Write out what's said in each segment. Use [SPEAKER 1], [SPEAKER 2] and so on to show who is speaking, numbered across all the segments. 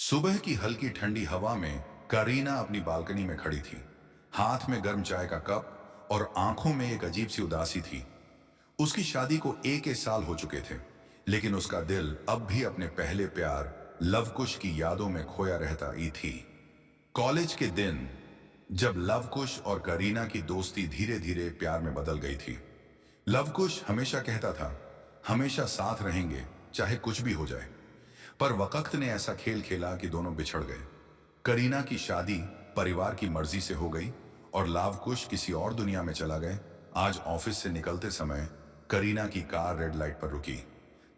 [SPEAKER 1] सुबह की हल्की ठंडी हवा में करीना अपनी बालकनी में खड़ी थी। हाथ में गर्म चाय का कप और आंखों में एक अजीब सी उदासी थी। उसकी शादी को एक साल हो चुके थे, लेकिन उसका दिल अब भी अपने पहले प्यार लवकुश की यादों में खोया रहता ही थी। कॉलेज के दिन जब लवकुश और करीना की दोस्ती धीरे धीरे प्यार में बदल गई थी। लवकुश हमेशा कहता था, हमेशा साथ रहेंगे चाहे कुछ भी हो जाए। पर वक्त ने ऐसा खेल खेला कि दोनों बिछड़ गए। करीना की शादी परिवार की मर्जी से हो गई और लवकुश किसी और दुनिया में चला गए। आज ऑफिस से निकलते समय करीना की कार रेड लाइट पर रुकी।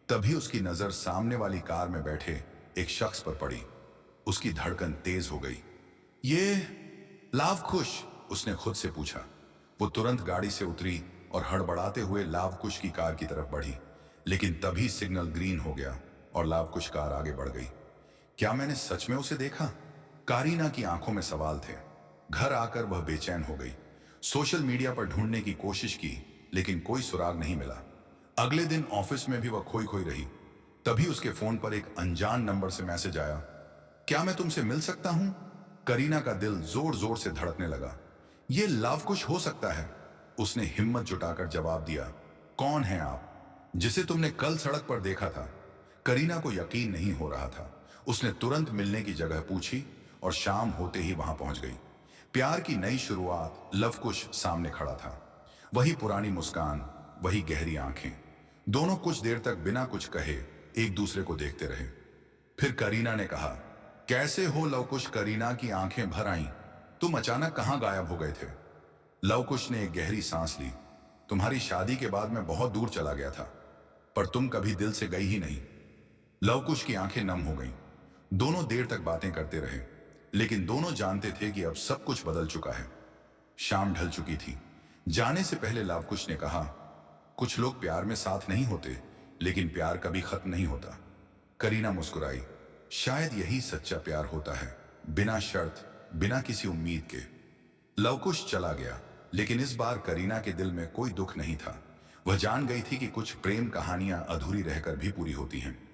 [SPEAKER 1] तभी उसकी नजर सामने वाली कार में बैठे एक शख्स पर पड़ी। उसकी धड़कन तेज हो गई। ये लवकुश, उसने खुद से पूछा। वो तुरंत गाड़ी से उतरी और हड़बड़ाते हुए लवकुश की कार की तरफ बढ़ी, लेकिन तभी सिग्नल ग्रीन हो गया और लवकुश कार आगे बढ़ गई। क्या मैंने सच में उसे देखा? करीना की आंखों में सवाल थे। घर आकर वह बेचैन हो गई। सोशल मीडिया पर ढूंढने की कोशिश की, लेकिन कोई सुराग नहीं मिला। अगले दिन ऑफिस में भी वह खोई खोई रही। तभी उसके फोन पर एक अनजान नंबर से मैसेज आया, क्या मैं तुमसे मिल सकता हूं? करीना का दिल जोर जोर से धड़कने लगा। यह लवकुश हो सकता है। उसने हिम्मत जुटाकर जवाब दिया, कौन है आप, जिसे तुमने कल सड़क पर देखा था? करीना को यकीन नहीं हो रहा था। उसने तुरंत मिलने की जगह पूछी और शाम होते ही वहां पहुंच गई। प्यार की नई शुरुआत। लवकुश सामने खड़ा था। वही पुरानी मुस्कान, वही गहरी आंखें। दोनों कुछ देर तक बिना कुछ कहे एक दूसरे को देखते रहे। फिर करीना ने कहा, कैसे हो लवकुश? करीना की आंखें भर आईं। तुम अचानक कहां गायब हो गए थे? लवकुश ने एक गहरी सांस ली। तुम्हारी शादी के बाद मैं बहुत दूर चला गया था, पर तुम कभी दिल से गई ही नहीं। लवकुश की आंखें नम हो गईं। दोनों देर तक बातें करते रहे, लेकिन दोनों जानते थे कि अब सब कुछ बदल चुका है। शाम ढल चुकी थी। जाने से पहले लवकुश ने कहा, कुछ लोग प्यार में साथ नहीं होते, लेकिन प्यार कभी खत्म नहीं होता। करीना मुस्कुराई। शायद यही सच्चा प्यार होता है, बिना शर्त, बिना किसी उम्मीद के। लवकुश चला गया, लेकिन इस बार करीना के दिल में कोई दुख नहीं था। वह जान गई थी कि कुछ प्रेम कहानियां अधूरी रहकर भी पूरी होती हैं।